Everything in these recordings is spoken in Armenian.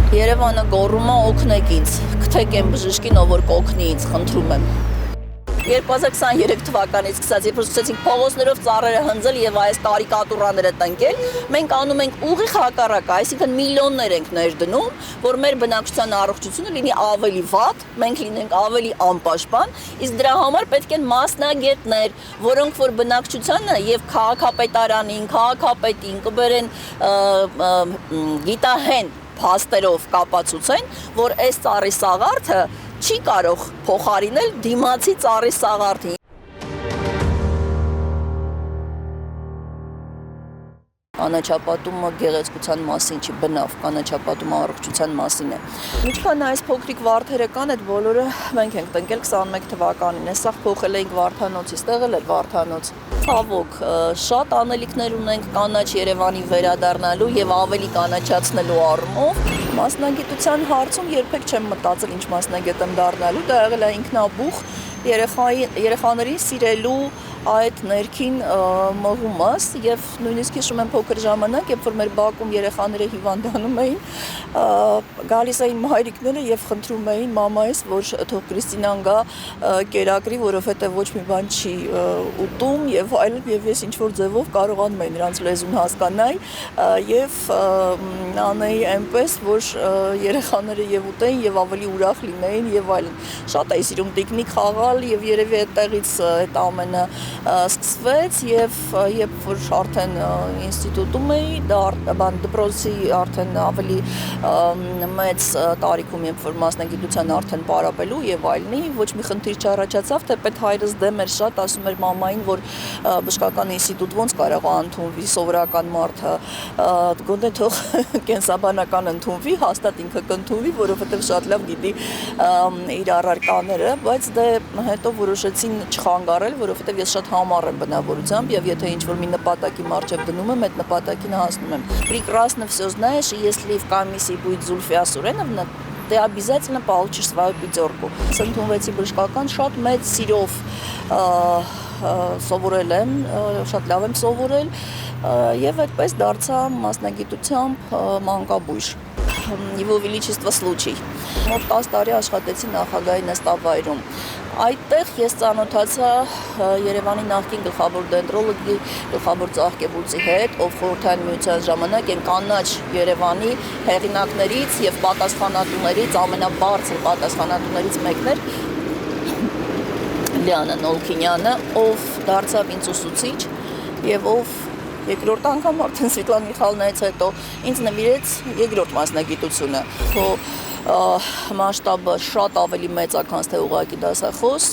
Երևանը գոռում է օգնեք ինձ, գթեք են բժշկին, ով որ կօգնի ինձ, խնդրում եմ։ 2023 թվականից սկսած, երբ սկսեցինք փողոցներով ծառերը հնձել եւ այս կարիկատուրաները տնկել, մենք անում ենք ուղիղ հակառակը, այսինքն միլիոններ ենք ներդնում, որ մեր բնակչության առողջությունը լինի ավելի վատ, մենք լինենք ավելի անպաշտպան, իսկ դրա համար պետք են մասնագետներ, որոնք որ բնակչությանը եւ քաղաքապետարանին, քաղաքապետին կբերեն գիտահեն փաստերով կապացուցեն, որ այս ծառի սաղարթը չի կարող փոխարինել դիմացի ծառի սաղարթին։ Կանաչապատումը գեղեցկության մասին չի, բնավ, կանաչապատումը առողջության մասին է։ Ինչքան այս փոքրիկ վարդերը կան, այդ բոլորը մենք ենք տնկել 21 թվականին, սաղ փոխել էինք Վարդանոցից, տեղել էր Վարդանոց։ Ցավոք, շատ անելիքներ ունենք կանաչ Երևանի վերադառնալու եւ ավելի կանաչացնելու առումով։ Մասնագիտության հարցում երբեք չեմ մտածել ինչ մասնագետ եմ դառնալու, դա եղել է ինքնաբուխ երեխաներին սիրելու այդ ներքին մղումս եւ նույնիսկ հիշում եմ փոքր ժամանակ, երբ որ մեր բակում երեխաները հիվանդանում էին, գալիս էին մայրիկները եւ խնդրում էին մամայից, որ թող Կրիստինան գա կերակրի, որովհետեւ ոչ մի բան չի ուտում եւ այլն, եւ ես ինչ որ ձևով կարողանում եմ նրանց լեզուն հասկանալ եւ անեի այնպես, որ երեխաները եւ ուտեին եւ ավելի ուրախ լինեին եւ այլն։ Շատ էի սիրում տիկնիկ խաղալ եւ երևի այդտեղից այդ ամենը սկսվեց եւ երբ որ արդեն ինստիտուտում էի, դպրոցի արդեն ավելի մեծ տարիքում, երբ որ մասնագիտության արդեն պարապելու եւ այլնի, ոչ մի խնդիր չառաջացավ, թեպետ հայրս դեմ էր շատ, ասում էր մամային, որ բժշկական ինստիտուտ ոնց կարող է ընդունվի սովորական մարդը, գոնե թող կենսաբանական ընդունվի, հաստատ ինքը կընդունվի, որովհետեւ շատ լավ գիտի իր առարկաները, բայց դե հետո որոշեցին չխանգարել, որովհետեւ ես շատ համառ եմ բնավորությամբ եւ եթե ինչ-որ մի նպատակի մարջև դնում եմ, այդ նպատակին հասնում եմ։ Прекрасно всё знаешь, и если в комиссии будет Зульфия Суреновна, ты обязательно получишь свою пятерку։ Ընդունվեցի բժշկական, շատ մեծ սիրով սովորել եմ, շատ լավ եմ սովորել եւ այդպես դարձա մասնագիտությամբ մանկաբույժ։ Его величество случай։ Մոտ 10 տարի աշխատեցի նախագահի նստավայրում։ Այդտեղ ես ծանոթացա Երևանի նախկին գլխավոր դենդրոլոգի, գլխավոր ծաղկեբույծի հետ, ով խորհրդային միության ժամանակ են կանաչ Երևանի հեղինակներից եւ պատասխանատուներից, ամենաբարձր պատասխանատուներից մեկն էր Լիանա Նոլքինյանը, ով դարձավ ինձ ուսուցիչ եւ ով երկրորդ անգամ արդեն Սվետլանա Միխայելնայից հետո ինձ նվիրեց երկրորդ մասնագիտությունը։ Մասշտաբը շատ ավելի մեծ է, քան թե ուղղակի դասախոս,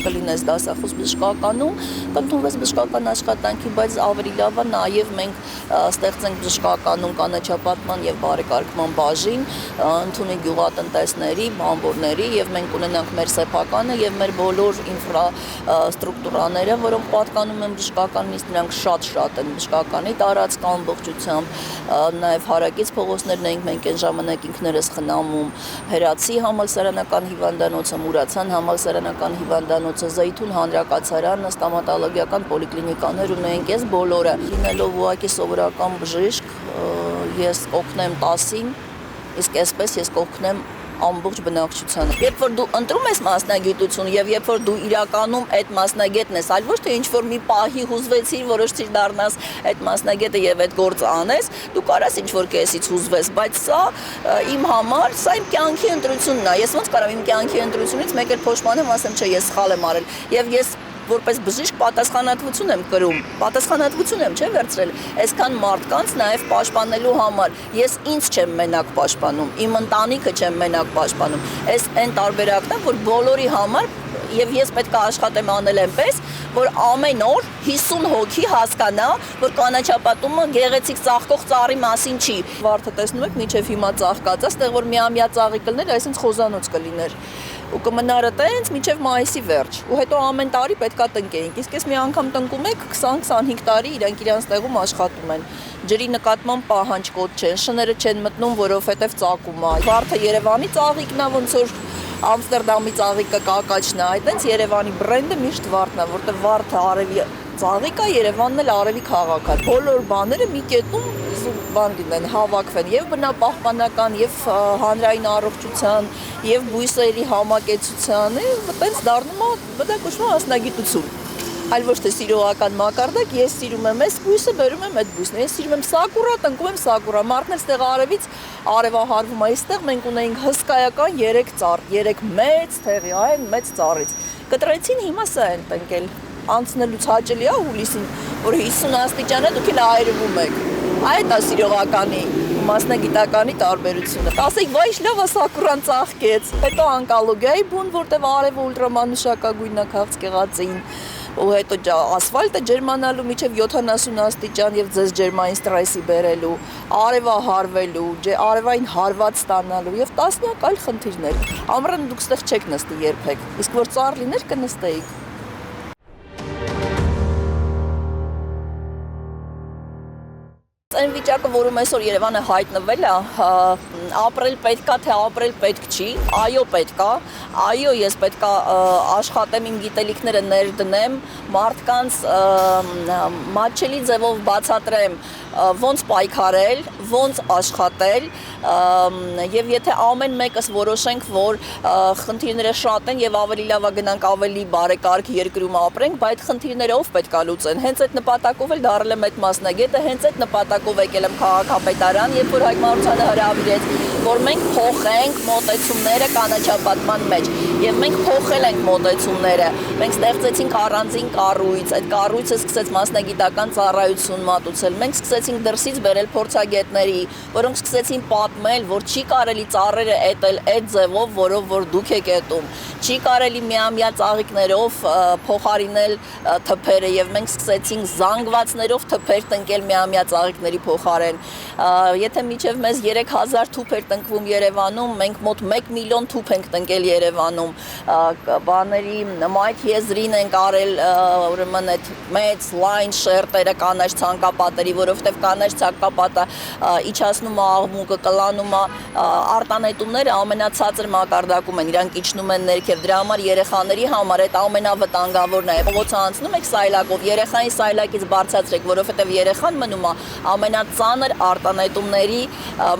կլինես դասախոս բժշկականում, կընդունվես բժշկական աշխատանքի, բայց ավելի լավ է նաև մենք ստեղծենք բժշկականում կանաչապատման եւ բարեկարգման բաժին, ընդունի գյուղատնտեսների, բանվորների եւ մենք ունենանք մեր սեփականը եւ մեր բոլոր ինֆրաստրուկտուրաները, որոնք պատկանում են բժշկականից, նրանք շատ են բժշկականի տարածք ամբողջությամբ, նաև հարակից փողոցներն ենք մենք այն ժամանակ ինքներս խնամում, Հերացի համալսարանական հիվանդանոցը, Մուրացյան համալսարանական հիվանդանոցը, Զայթուն հանրակացարանը, ստոմատոլոգիական պոլիկլինիկաներ ունենք, ես բոլորը լինելով ուղղակի սովորական բժիշկ, ես կօգնեմ 10-ին, իսկ այսպես ես կօգնեմ ամբողջ բնակչությանը։ Երբ որ դու ընտրում ես մասնագիտություն եւ երբ որ դու իրականում այդ մասնագետն ես, այլ ոչ թե ինչ որ մի պահի հուզվեցիր, որոշեցիր դառնաս այդ մասնագետը եւ այդ գործը անես, դու կարաս ինչ որ կեսից հուզվես, բայց սա իմ համար, սա իմ կյանքի ընտրությունն է։ Ես ոնց կարամ իմ կյանքի ընտրությունից մեկ էլ փոշմանեմ, ասեմ, չէ, ես սխալ եմ արել։ Եվ ես որպես բժիշկ պատասխանատվություն եմ կրում, պատասխանատվություն եմ չէ վերցրել այսքան մարդկանց նաև պաշտպանելու համար։ Ես ինձ չեմ մենակ պաշտպանում, իմ ընտանիքը չեմ մենակ պաշտպանում։ Այս այն տարբերակն է, որ բոլորի համար եւ ես պետք է աշխատեմ անել այնպես, որ ամեն օր 50 հոգի հասկանա, որ կանաչապատումը գեղեցիկ ծաղկող ծառի մասին չի։ Վարդը տեսնում եք, մինչև հիմա ծաղկած է, այստեղ որ միամյա ծաղի կլներ, այսինքն խոզանոց կլիներ։ Ու կմնարը տենց մինչև մայիսի վերջ։ Ու հետո ամեն տարի պետքա տնկեինք։ Իսկ ես մի անգամ տնկում եք 20-25 տարի իրանք իրանց տեղում աշխատում են։ Ջրի նկատմամբ պահանջկոտ չեն, շները չեն մտնում, որովհետև ծակում է։ Վարդը Երևանի ծաղիկն է, ոնց որ Ամստերդամի ծաղիկը կակաչն է, այտենց Երևանի բրենդը միշտ Վարդն է, որտեղ Վարդը արևի ծաղիկ է, Երևանն էլ արևի քաղաք է։ Բոլոր բաները մի կետում բան լինեն, հավաքվեն եւ բնապահպանական, եւ հանրային առողջության, եւ բույսերի համակեցության, այտենց դառնում է բնակոչվում մասնագիտություն։ Այլ ոչ թե սիրողական մակարդակ, ես սիրում եմ այս բույսը, բերում եմ այդ բույսն, ես սիրում եմ սակուրա, տնկում եմ սակուրա, մարդն էլ ստեղ արևից արևահարվում է, այստեղ մենք ունեինք հսկայական 3 ծառ, 3 մեծ թեղի, այն մեծ ծառից։ Կտրեցին, հիմա սա են տնկել, անցնելուց հաճելի է հուլիսին, որ 50 աստիճան է, դուք էլ այրվում եք, այդ է սիրողականի, մասնագիտականի տարբերությունը։ Ասեք, վայ, լավ է սակուրան ծաղկեց, հետո անկալոգիայի բուն, որտեղ արևը ուլտրամանուշակագույնն է քաղցկեղածին, ու հետո ասֆալտը ջերմանալու միջև 70 աստիճան եւ ձեզ ջերմային ստրեսի բերելու, արևահարվելու, արևային հարված ստանալու եւ տասնյակ այլ խնդիրներ։ Ամռան դուք ստեղ չեք նստի երբեք, իսկ որ ծառ լիներ կնստեիք։ Այն վիճակը, որում այսօր Երևանը հայտնվել է, ապրել պետք է, թե ապրել պետք չի, այո պետք է, այո ես պետք է աշխատեմ, իմ գիտելիքները ներդնեմ, մարդկանց մատչելի ձևով բացատրեմ, ոնց պայքարել, ոնց աշխատել, եւ եթե ամեն մեկս որոշենք, որ խնդիրները շատ են եւ ավելի լավ է գնանք ավելի բարեկարգ երկրում ապրենք, բայց խնդիրները ով պետք է լուծեն։ Հենց այդ նպատակով էլ դարել եմ այդ մասնագետը, հենց այդ նպատակով եկել եմ քաղաքապետարան, երբ որ Հայկ Մարությանը հրավիրեց, որ մենք փոխենք մոտեցումները կանաչապատման մեջ։ Եվ մենք փոխել ենք մոտեցումները։ Մենք ստեղծեցինք առանձին կառույց, այդ կառույցը սկսեց մասնագիտական ծառայություն մատուցել։ Մենք սկսեցինք դրսից բերել փորձագետների, որոնք սկսեցին պատմել, որ չի կարելի ծառերը էտել այդ ձևով, որով որ դուք եք էտում։ Չի կարելի միամյա ծաղիկներով փոխարինել թփերը եւ մենք սկսեցինք զանգվածներով թփեր տնկել միամյա ծաղիկների փոխարեն։ Եթե միջև մեզ 3000 թուփ էր տնկվում Երևանում, մենք մոտ 1 միլիոն թուփ ենք տնկել Երևանում։ Բաների մայթ եզրին ենք արել ուրեմն այդ մեծ լայն շերտերը կանաչ ցանկապատերի, որովհետեւ կանաչ ցանկապատը իջացնում է աղմուկը, կլանում է արտանետումները ամենացածր մակարդակում են, իրանք իջնում են ներքև, դրա համար երեխաների համար այդ ամենավտանգավորն է։ Փողոցը անցնում եք սայլակով, երեխային սայլակից բարձրացրեք, որովհետեւ երեխան մնում է ամենածանր արտանետումների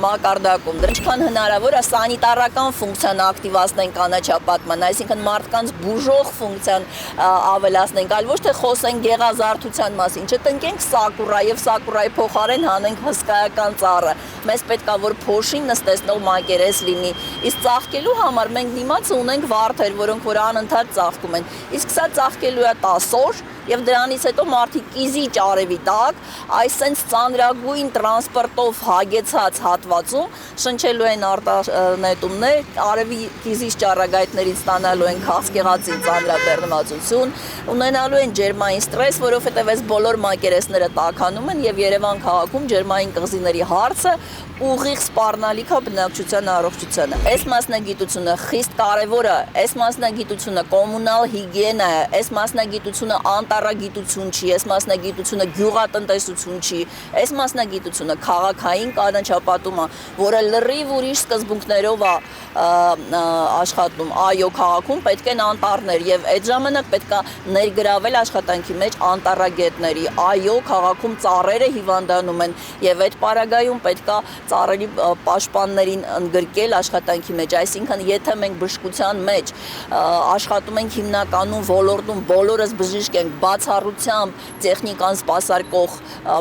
մակարդակում։ Դրա ինչքան հնարավոր է սանիտարական ֆունկցիան ակտիվացնենք կանաչապատման, այսինքն մարդկանց բուժող ֆունկցիան ավելացնենք, այլ ոչ թե խոսենք գեղազարդության մասին, չտնկենք սակուրա եւ սակուրայի փոխարեն հանենք հսկայական ծառը։ Մեզ պետք է որ փոշին նստեցնող մակերես լինի։ Իսկ ծաղկելու համար մենք դիմացը ունենք վարդեր, որոնք որ անընդհատ ծաղկում են։ Իսկ սա ծաղկելու է 10 օր եւ դրանից հետո մարդիկ կիզիչ արևի տակ, այսենց ծանրագույն տրանսպորտով հագեցած հատվածում շնչելու են արտանետումներ, արևի կիզիչ ճառագայթներից ստանալու են քաղցկեղածին ծանրաբեռնվածություն, ունենալու են ջերմային ստրես, որովհետեւ այս բոլոր մակերեսները տաքանում են եւ Երևան քաղաքում ջերմային կղզիների հարցը ուղիղ սպառնալիք է բնակչության առողջությանը։ Այս մասնագիտությունը խիստ կարևոր է, այս մասնագիտությունը կոմունալ հիգիենա է, այս մասնագիտությունը անտառագիտություն չի, այս մասնագիտությունը գյուղատնտեսություն չի, այս մասնագիտությունը քաղաքային կանաչապատում է, որը լրիվ ուրիշ սկզբունքներով է աշխատում։ Այո, քաղաքում պետք են անտառներ եւ այդ ժամանակ պետք է ներգրավել աշխատանքի մեջ անտառագետների։ Այո, քաղաքում ծառերը հիվանդանում են եւ այդ պարագայում պետք է ծառերի պաշտպաններին ընդգրկել աշխատանքի մեջ, այսինքն եթե մենք բժշկության մեջ աշխատում ենք հիմնականում ոլորտում բոլորս բժիշկ ենք, բացառությամբ տեխնիկան սպասարկող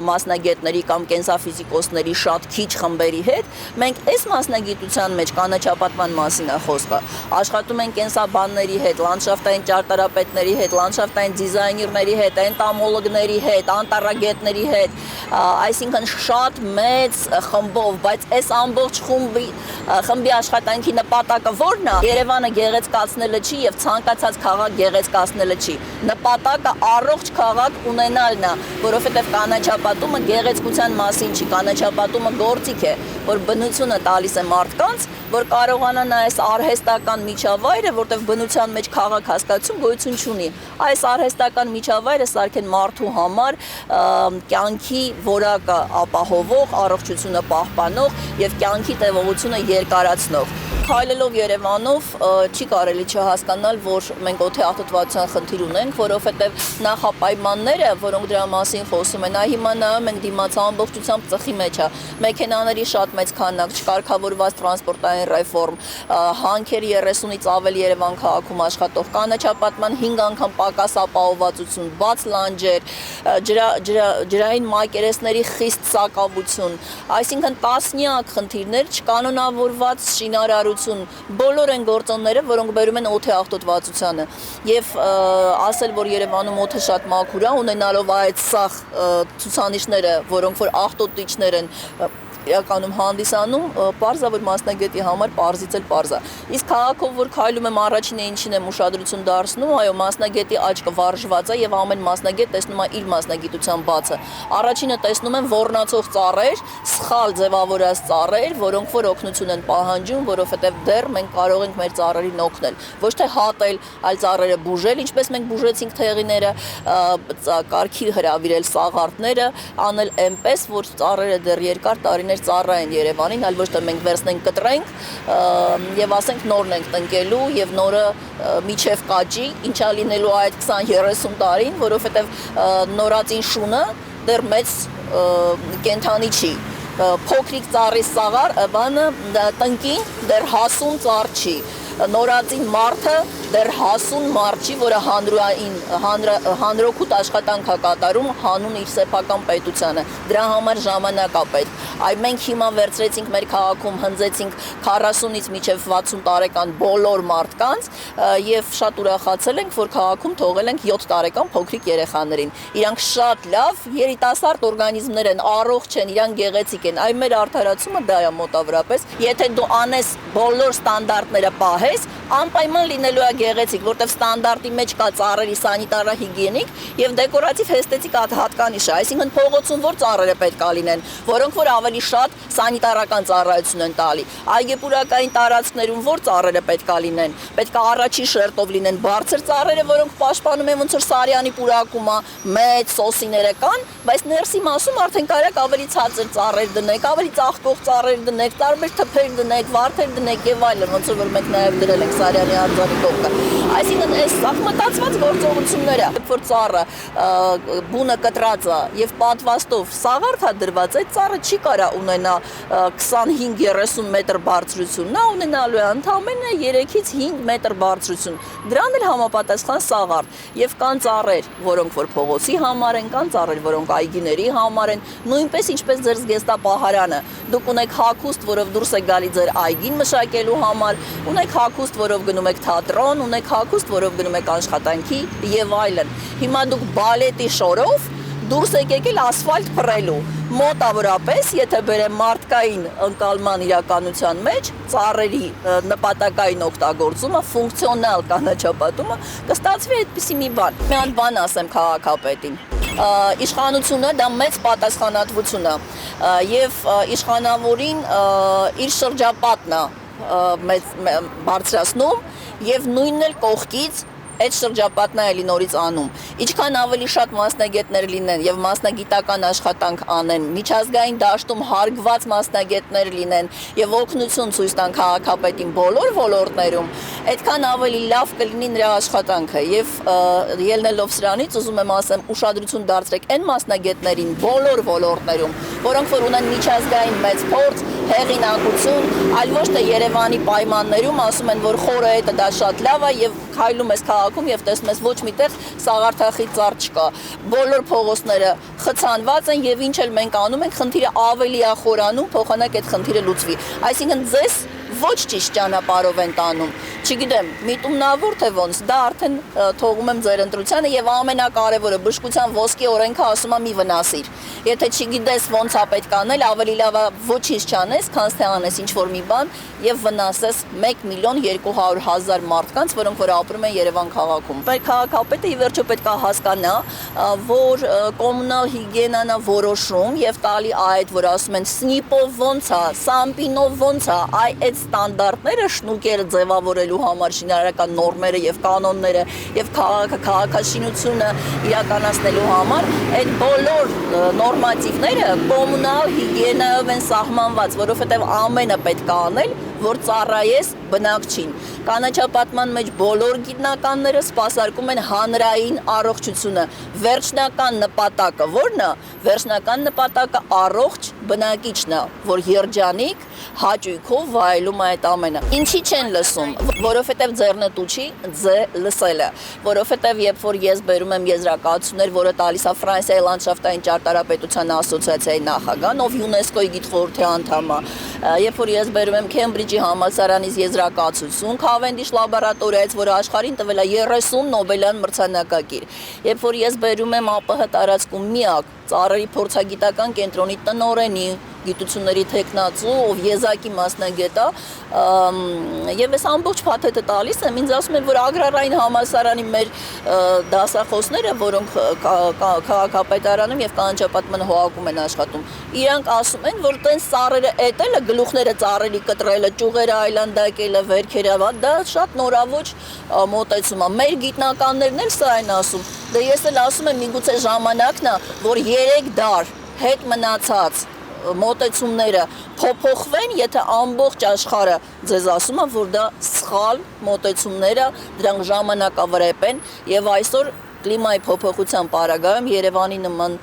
մասնագետների կամ կենսաֆիզիկոսների շատ քիչ խմբերի հետ, մենք այս մասնագիտության մեջ կանաչապատման մասին է խոսքը։ Աշխատում ենք կենսաբանների հետ, լանդշաֆտային ճարտարապետների հետ, լանդշաֆտային դիզայներների հետ, էնտոմոլոգների հետ, անտառագետների հետ, այսինքն շատ մեծ խմբով, բայց այս ամբողջ խմբի աշխատանքի նպատակը ո՞րն է։ Երևանը գեղեցկացնելը չի եւ ցանկացած քաղաք գեղեցկացնելը չի։ Նպատակը առողջ քաղաք ունենալն է, որովհետեւ կանաչապատումը գեղեցկության մասին չի, կանաչապատումը գործիք է, որ բնությունը տալիս է մարդկանց, որ կարողանան այս արհեստական միջավայրը, որտեղ բնության մեջ քաղաք հասկացում գոյություն չունի, այս արհեստական միջավայրը սարքեն մարդու համար կյանքի որակը ապահովող, առողջությունը պահպանող եւ կյանքի տևողությունը երկարացնող։ Քայլելով Երևանով չի կարելի չհասկանալ, որ մենք օդի խնդիր ունենք, որովհետև նախապայմանները, որոնք դրա մասին խոսում են, հիմա նայում ենք դիմաց ամբողջությամբ ծխի մեջ է, մեքենաների շատ մեծ քանակ, չկարգավորված տրանսպորտային ռեֆորմ, հանքերի 30-ից ավել Երևան քաղաքում աշխատող, կանաչապատման 5 անգամ պակաս ապահովվածություն, բաց լանջեր, ջրային մակերեսների խիստ սակավություն, այսինքն տասնյակ խնդիրներ, չկանոնավորված շինարարություն, բոլոր այն գործոնները, որոնք բերում են օդի աղտոտվածությանը եւ ասել, որ Երևանում օդը շատ մաքուր է, ունենալով այդ սախ ցուցանիշները, որոնք որ աղտոտիչներ են իրականում հանդիսանում, պարզա, որ մասնագետի համար պարզից էլ պարզա։ Իսկ քաղաքով, որ քայլում եմ առաջինը ինչին եմ ուշադրություն դարձնում, այո, մասնագետի աչքը վարժված է եւ ամեն մասնագետ տեսնում է իր մասնագիտության բացը։ Առաջինը տեսնում եմ ոռնացող ծառեր, սխալ ձևավորած ծառեր, որոնք որ օգնություն են պահանջում, որովհետեւ դեռ մենք կարող ենք մեր ծառերին օգնել։ Ոչ թե հատել, այլ ծառերը բուժել, ինչպես մենք բուժեցինք թեղիները, կարգի հրավիրել սաղարթները, անել այնպես, որ ծառերը դեռ երկար տարիներ ծառայեն Երևանին, այլ ոչ թե մենք վերցնենք կտրենք եւ ասենք նորն ենք տնկելու եւ նորը միջև կաճի, ինչա լինելու այդ 20-30 տարին, որովհետեւ նորածին շունը դեռ մեծ կենթանի չի։ Փոքրիկ ծառի սաղար, բանը տնկին դեռ հասուն ծառ չի։ Նորածին մարդը դեռ հասուն մարդ չի, որը հանրօգուտ աշխատանք է կատարում հանուն իր սեփական պետությանը։ Դրա համար ժամանակ է պետք։ Այ մենք հիմա վերցրեցինք մեր քաղաքում, հնձեցինք 40-ից մինչև 60 տարեկան բոլոր մարդկանց եւ շատ ուրախացել ենք, որ քաղաքում թողել ենք 7 տարեկան փոքրիկ երեխաներին։ Իրանք շատ լավ երիտասարդ օրգանիզմներ են, առողջ են, իրանք գեղեցիկ են։ Այ մեր արդարացումը դա է մոտավորապես։ Եթե դու անես բոլոր ստանդարտները պահես, անպայման լինելու է գեղեցիկ, որտեղ ստանդարտի մեջ կա ծառերի սանիտարահիգիենիկ եւ դեկորատիվ էսթետիկ հատկանիշը, այսինքն փողոցում որ ծառերը պետք է լինեն, որոնք որ ավելի շատ սանիտարական ծառայություն են տալի։ Այգեպուրակային տարածքներում որ ծառերը պետք է լինեն, պետք է առաջի շերտով լինեն բարձր ծառերը, որոնք պաշտպանում են ոնց որ Սարյանի պուրակումը, մեծ սոսիները կան, բայց ներսի մասում արդեն կարեք ավելի ցածր ծառեր դնեք, ավելի ծաղկող ծառեր դնեք, տարբեր թփեր դնեք, վարդեր դնեք եւ այլն, ոնց որ մենք նաեւ դրել ենք Սարյանի արձանի կողքը։ Այսինքն այս սահմատացված գործողությունները, որ ծառը բունը կտրած է եւ պատվաստով սաղարթ է դրված, այդ ծառը չի կարա ունենա 25-30 մետր բարձրություն, նա ունենալու է ընդամենը 3-ից 5 մետր բարձրություն։ Դրան էլ համապատասխան սաղարթ եւ կան ծառեր, որոնք որ փողոցի համար են, կան ծառեր, որոնք այգիների համար են, նույնպես ինչպես ձեր զգեստապահարանը։ Դուք ունեք հագուստ, որով դուրս է գալի ձեր այգին մշակելու համար, ունեք հագուստ, որով գնում եք թատրոն, ունեք հագուստ, որով գնում եք աշխատանքի եւ այլն։ Հիմա դուք բալետի շորով դուրս եկեք ասֆալտ փռելու։ Մոտավորապես, եթե բերեմ մարդկային ընկալման իրականության մեջ, ծառերի նպատակային օգտագործումը, ֆունկցիոնալ կանաչապատումը կստացվի այդպիսի մի բան։ Մի հատ բան ասեմ քաղաքապետին։ Իշխանությունը դա մեծ պատասխանատվություն է եւ իշխանավորին իր շրջապատն է բարձրացնում եւ նույնն էլ կողքից այդ շրջապատն է էլի նորից անում։ Ինչքան ավելի շատ մասնագետներ լինեն եւ մասնագիտական աշխատանք անեն, միջազգային դաշտում հարգված մասնագետներ լինեն եւ օգնություն ցույց տան քաղաքապետին բոլոր ոլորտներում, այդքան ավելի լավ կլինի նրա աշխատանքը եւ ելնելով սրանից ուզում եմ ասեմ ուշադրություն դարձրեք այն մասնագետներին բոլոր ոլորտներում, որոնք որ ունեն միջազգային մեծ փորձ, հեղինակություն, այլ ոչ թե Երևանի պայմաններում ասում են, որ խորը հետը դա շատ լավ է եւ քայլում ես քաղաքում եւ տեսնում ես ոչ միտեղ սաղարթախի ծառ չկա։ Բոլոր փողոցները խցանված են եւ ինչ էլ մենք անում ենք, խնդիրը ավելի է խորանում, փոխանակ այդ խնդիրը լուծվի։ Այսինքն ձեզ ոչ ճիշտ ճանապարհով են տանում։ Չգիտեմ, միտումնավոր թե ոնց, դա արդեն թողում եմ ձեր ընտրությանը եւ ամենակարևորը բժշկության ոսկի օրենքը ասում է մի վնասիր։ Եթե չգիտես ոնց է պետք անել, ավելի լավ է ոչինչ չանես, քան թե անես ինչ-որ մի բան եւ վնասես 1.200.000 մարդկանց, որոնք որ ապրում են Երևան քաղաքում։ Բայց քաղաքապետը ի վերջո պետք է հասկանա, որ կոմունալ հիգիենան է որոշում եւ տալի այդ, որ ասում են սնիպով ոնց է, սամպինով ոնց է, այդ այդ ստանդարտները շնուկերը ձևավորելու համար շինարարական նորմերը եւ կանոնները եւ քաղաքաշինությունը իրականացնելու համար այդ բոլոր նորմատիվները կոմունալ հիգիենայով են սահմանված, որովհետեւ ամենը պետք է անել, որ ծառայես բնակչին։ Կանաչապատման մեջ բոլոր գիտնականները սպասարկում են հանրային առողջությունը։ Վերջնական նպատակը ո՞րն է։ Վերջնական նպատակը առողջ բնակիչն է, որ երջանիկ հաճույքով վայելում է այդ ամենը։ Ինչի չեն լսում, որովհետև ձեռնտու չի լսելը, որովհետև երբ որ ես բերում եմ եզրակացություններ, որը տալիս է Ֆրանսիայի լանդշաֆտային ճարտարապետության ասոցիացիայի նախագահն, ով ՅՈՒՆԵՍԿՕ-ի գիտխորհրդի անդամ է, երբ որ ես բերում եմ Քեմբրիջի համալսարանից եզրակացություն, Քավենդիշ լաբորատորիայից, որը աշխարհին տվել է 30 Նոբելյան մրցանակակիր, երբ որ ես բերում եմ ԱՊՀ տարածքում միակ ծառերի փորձագիտական կենտրոնի տնօրենի գիտությունների տեխնացու, ով եզակի մասնագետ է, եւ ես ամբողջ փաթեթը տալիս եմ, ինձ ասում են, որ ագրարային համալսարանի մեր դասախոսները, որոնք քաղաքապետարանում եւ կանաչապատման հողակում են աշխատում, իրանք ասում են, որ տենց ծառերը էտելը, գլուխները ծառերի կտրելը, ճյուղերը այլանդակելը, վերքերը, դա շատ նորավոճ մոտեցում է։ Մեր գիտնականներն էլ սա են ասում։ Դե ես էլ ասում եմ, միգուցե ժամանակն է, որ 3 դար հետ մնացած մոտեցումները փոփոխվեն, եթե ամբողջ աշխարհը ձեզ ասում է, որ դա սխալ մոտեցումներ է, դրանք ժամանակավրեպ են եւ այսօր կլիմայի փոփոխության պարագայում Երևանի նման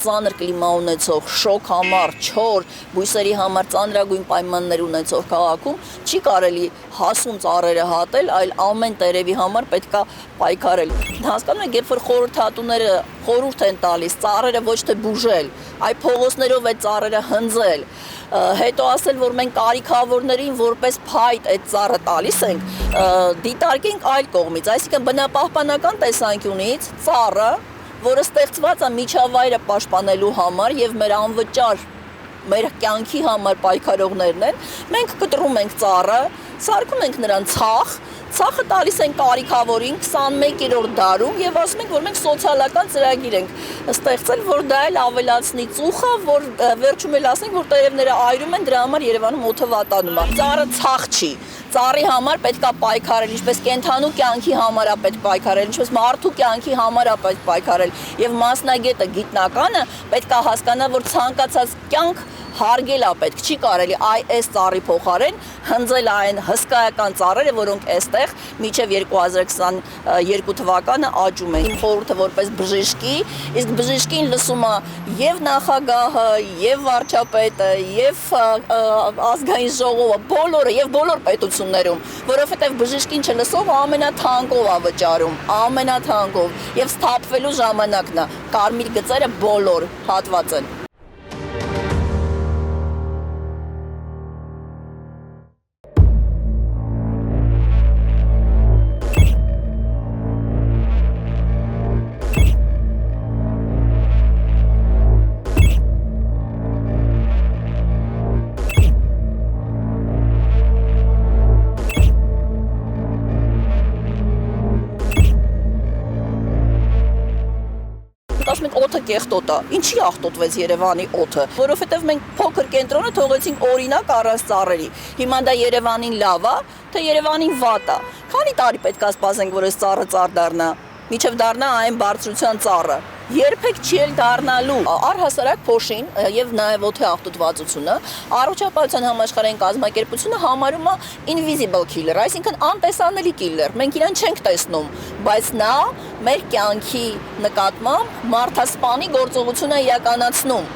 ծանր կլիմա ունեցող, շոգ համար, չոր, բույսերի համար ծանրագույն պայմաններ ունեցող քաղաքում չի կարելի հասուն ծառերը հատել, այլ ամեն տերևի համար պետք է պայքարել։ Հասկանում եք, երբ որ խորհրդատուները խորհուրդ են տալիս ծառերը ոչ թե բուժել, այլ փողոցներով այդ ծառերը հնձել, հետո ասել, որ մենք կարիքավորներին որպես փայտ այդ ծառը տալիս ենք, դիտարկենք այլ կողմից, այսինքն բնապահպանական տեսանկյունից ծառը, որը ստեղծված է միջավայրը պաշտպանելու համար եւ մեր անվճար մեր կյանքի համար պայքարողներն են, մենք կտրում ենք ծառը, սարքում ենք նրան ցախը տալիս են կարիքավորին 21-րդ դարում եւ ասում ենք, որ մենք սոցիալական ծրագիր ենք ստեղծել, որ դա էլ ավելացնի ծուխը, որ վերջում էլ ասենք, որ տերևները այրում են, դրա համար Երևանում օդը վատանում է։ Ծառը ցախ չի։ Ծառի համար պետք է պայքարել, ինչպես կենդանու կյանքի համար է պետք պայքարել, ինչպես մարդու կյանքի համար է պետք պայքարել եւ մասնագետը, գիտնականը պետք է հասկանա, որ ցանկացած կյանք հարգել է պետք, չի կարելի այս ծառի փոխարեն հնձել այն հսկայական ծառերը, որոնք այստեղ մինչև 2022 թվականը աճում են։ Իմ խորհուրդը որպես բժշկի, իսկ բժշկին լսում է եւ նախագահը, եւ վարչապետը, եւ ազգային ժողովը, բոլորը եւ բոլոր պետություններում, որովհետեւ բժշկին չլսող ամենաթանկով է վճարում, ամենաթանկով եւ սթափվելու ժամանակն է։ Կարմիր գծերը բոլոր հատված են։ Ասում ենք օդը կեղտոտ է։ Ինչի աղտոտվեց Երևանի օդը, որովհետև մենք փոքր կենտրոնը թողեցինք օրինակ առանց ծառերի։ Հիմա դա Երևանին լավ է, թե Երևանին վատ է։ Քանի տարի պետք է սպասենք, որ այս ծառը ծառ դառնա, միջև դառնա այն բարձրության ծառը։ Երբեք չի էլ դառնալու։ Առհասարակ փոշին եւ նաեւ օդի աղտոտվածությունը առողջապահության համաշխարհային կազմակերպությունը համարում է invisible killer, այսինքն անտեսանելի killer։ Մենք իրան չենք տեսնում, բայց նա մեր կյանքի նկատմամբ մարդասպանի գործողություն է իրականացնում։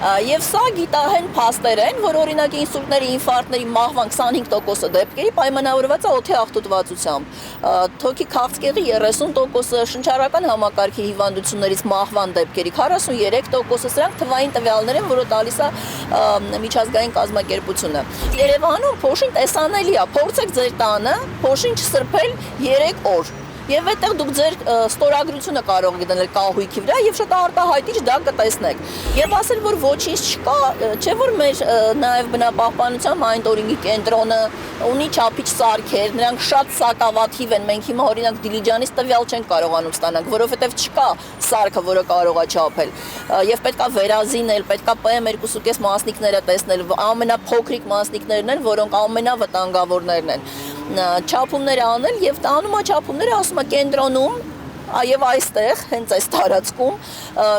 Եվ սա գիտահեն փաստեր են, որ օրինակ ինսուլտների, ինֆարկտների մահվան 25% դեպքերի պայմանավորված է օդի աղտոտվածությամբ։ Թոքի քաղցկեղի 30%, շնչառական համակարգի հիվանդություններից մահվան դեպքերի 43%, սրանք թվային տվյալներ են, որը տալիս է միջազգային կազմակերպությունը։ Երևանում փոշին տեսանելի է, փորձեք ձեր տանը փոշին չսրբել 3 օր։ Եվ այդտեղ դուք ձեր ստորագրությունը կարող եք դնել կահույքի վրա եւ շատ արտահայտիչ դա կտեսնեք։ Եվ ասել, որ ոչինչ չկա, չէ՞ որ մեր նաեւ բնապահպանության մոնիտորինգի կենտրոնը ունի չափիչ սարքեր, նրանք շատ սակավաթիվ են, մենք հիմա օրինակ Դիլիջանից տվյալ չենք կարողանում ստանալ, որովհետեւ չկա սարքը, որը կարող է չափել։ Եվ պետքա վերազինել, պետքա PM2.5 մասնիկները տեսնել, ամենափոքրիկ մասնիկներն են, որոնք ամենավտանգավորներն են։ Չափումներ անել եւ անում է չափումները, ասում է կենտրոնում եւ այստեղ հենց այս տարածքում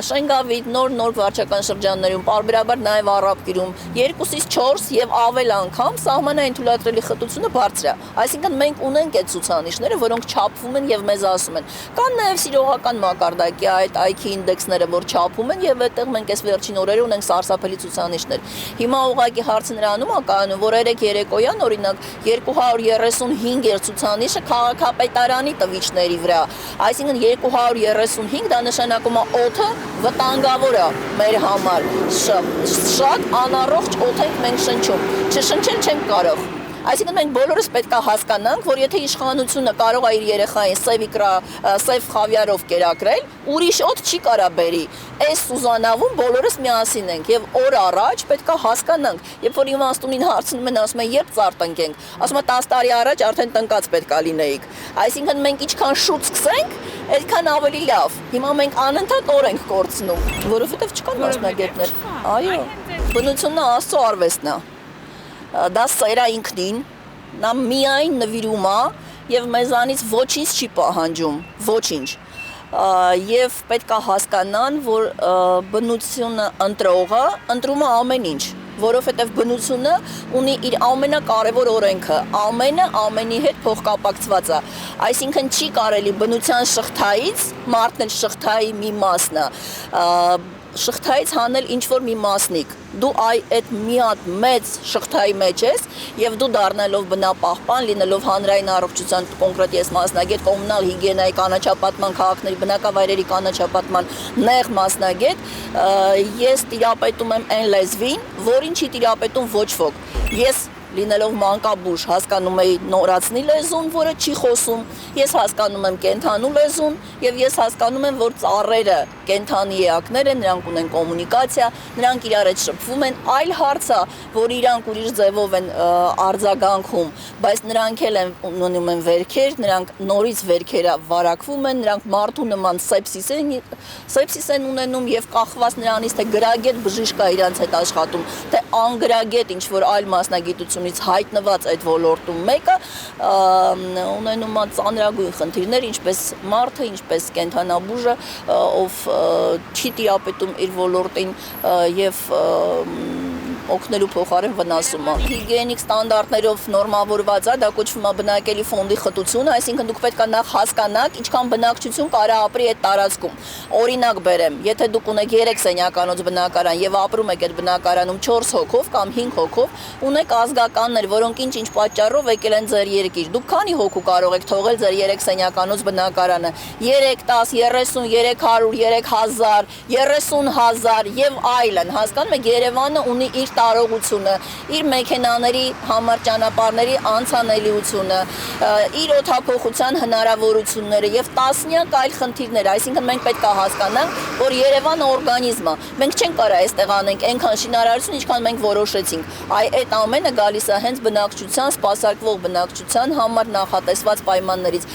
Շենգավիթ նոր վարչական շրջաններում պարբերաբար նաեւ Առաբկիրում 2-ից 4 եւ ավել անգամ սահմանային թույլատրելի խտությունը բարձր է, այսինքն մենք ունենք այդ ցուցանիշները, որոնք չափվում են եւ մեզ ասում են, կան նաեւ սիրողական մակարդակի այդ IQ ինդեքսները, որ չափում են եւ այդտեղ մենք այս վերջին օրերը ունենք սարսափելի ցուցանիշներ։ Հիմա ուղղակի հարցը նրանում է կայանում, որ երեկոյան օրինակ 235 էր ցուցանիշը քաղաքապետարանի տվիչների վրա, այսինքն 235 դա նշանակում է օդը վտանգավոր է մեր համար, շատ անառողջ օդ ենք մենք շնչում, չշնչել չենք կարող։ Այսինքն մենք բոլորս պետք է հասկանանք, որ եթե իշխանությունը կարող է իր երեխային սև խավիարով կերակրել, ուրիշ օդ չի կարա բերի։ Այս Սուզանավում բոլորս միասին ենք եւ օր առաջ պետք է հասկանանք, երբ որ իմաստունին հարցնում են, ասում են երբ ծարտընկենք, ասում է 10 տարի առաջ արդեն տնկած պետք է լինեիք։ Այսինքն մենք ինչքան շուտ սկսենք, այդքան ավելի լավ։ Հիմա մենք անընդհատ օր ենք կորցնում, որովհետեւ չկան մասնագետներ։ Այո, բնությունը Աստծո արվեստն է։ Դա սերա ինքնին, նա միայն նվիրում է եւ մեզանից ոչինչ չի պահանջում, ոչինչ։ Եվ պետք է հասկանան, որ բնությունը ընտրողը ընտրում է ամեն ինչ, որովհետեւ բնությունը ունի իր ամենակարևոր օրենքը, ամենի հետ փոխկապակցված է։ Այսինքն չի կարելի բնության շղթայից մարդն էլ շղթայի մի մասն է, շղթայից հանել ինչ-որ մի մասնիկ, դու այդ մի հատ մեծ շղթայի մեջ ես եւ դու դառնալով բնապահպան, լինելով հանրային առողջության կոնկրետ ես մասնագետ, կոմունալ հիգիենայի կանաչապատման, քաղաքների բնակավայրերի կանաչապատման նեղ մասնագետ, ես տիրապետում եմ այն լեզվին, որին չի տիրապետում ոչ ոք։ Ես լինելով մանկաբույժ հասկանում էի նորացնի լեզուն, որը չի խոսում, ես հասկանում եմ կենթանու լեզուն եւ ես հասկանում եմ, որ ծառերը կենթանի էակներ են, նրանք ունեն կոմունիկացիա, նրանք իրար հետ շփվում են, այլ հարց է, որ իրանք ուրիշ ձևով են արձագանքում, բայց նրանք էլ ունենում են վերքեր, նրանք նորից վերքերը վարակվում են, նրանք մարդու նման սեպսիս են ունենում եւ կախված նրանից թե գրագետ բժիշկ է իրանց հետ աշխատում, թե անգրագետ ինչ որ այլ մասնագիտություն հայտնված այդ ոլորտում մեկը ունենում է ծանրագույն խնդիրներ, ինչպես մարդը, ինչպես կենթանաբույժը, ով չի տիրապետում իր ոլորտին եւ օգնելու փոխարեն վնասում է։ Հիգիենիկ ստանդարտներով նորմավորված է, դա կոչվում է բնակելի ֆոնդի խտություն, այսինքն դուք պետք է նախ հասկանաք, ինչքան բնակչություն կարա ապրի այդ տարածքում։ Օրինակ բերեմ, եթե դուք ունեք 3 սենյականոց բնակարան եւ ապրում եք այդ բնակարանում 4 հոգով կամ 5 հոգով, ունեք ազգականներ, որոնք ինչ պատճառով եկել են ձեր երկիր։ Դուք քանի հոգու կարող եք թողել ձեր 3 սենյականոց բնակարանը։ 3, 10, 30, 300, 3000, 30000 եւ այլն։ Հասկանում եք, Երևանը ունի իր տարողությունը, իր մեքենաների համար ճանապարհների անցանելիությունը, իր օդափոխության հնարավորությունները եւ տասնյակ այլ խնդիրներ, այսինքն մենք պետք է հասկանանք, որ Երևանը օրգանիզմ է։ Մենք չենք կարող այստեղ անենք այնքան շինարարություն, ինչքան մենք որոշեցինք։ Այդ ամենը գալիս է հենց բնակչության, սպասարկվող բնակչության համար նախատեսված պայմաններից։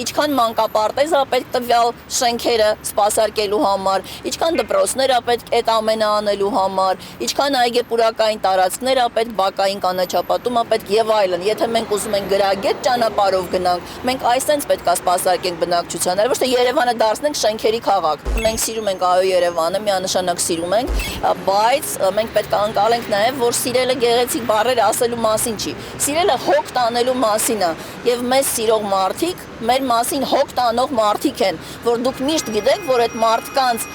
Ինչքան մանկապարտեզ է պետք տվյալ շենքերը սպասարկելու համար, ինչքան դպրոցներ է պետք այդ ամենը անելու համար, ինչքան այգեպուրակային տարածքներ է պետք, բակային կանաչապատում է պետք եւ այլն։ Եթե մենք ուզում ենք գրագետ ճանապարհով գնանք, մենք այսպես պետք է սպասարկենք բնակչությանը, ոչ թե Երևանը դարձնենք շենքերի քաղաք։ Մենք սիրում ենք այո Երևանը, միանշանակ սիրում ենք, բայց մենք պետք է անցալենք նաեւ, որ սիրելը գեղեցիկ բառեր ասելու մասին չի։ Սիրելը հոգ տանելու մասին է եւ մեզ սիրող մարդիկ մեր մասին հոգ տանող մարդիկ են, որ դուք միշտ գիտեք, որ այդ մարդկանց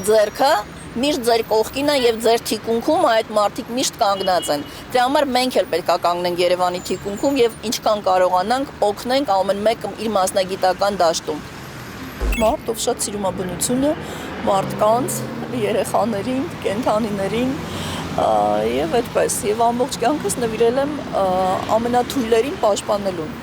ձեռքը միշտ ձեր կողքին է եւ ձեր թիկունքում այդ մարդիկ միշտ կանգնած են։ Դրա համար մենք էլ պետք է կանգնենք Երևանի թիկունքում եւ ինչքան կարողանանք օգնենք ամեն մեկը իր մասնագիտական դաշտում։ Մարդ, ով շատ սիրում է բնությունը, մարդկանց, երեխաներին, կենդանիներին եւ այդպես։ Եվ ամբողջ կյանքս նվիրել եմ ամենաթույլերին պաշտպանելուն։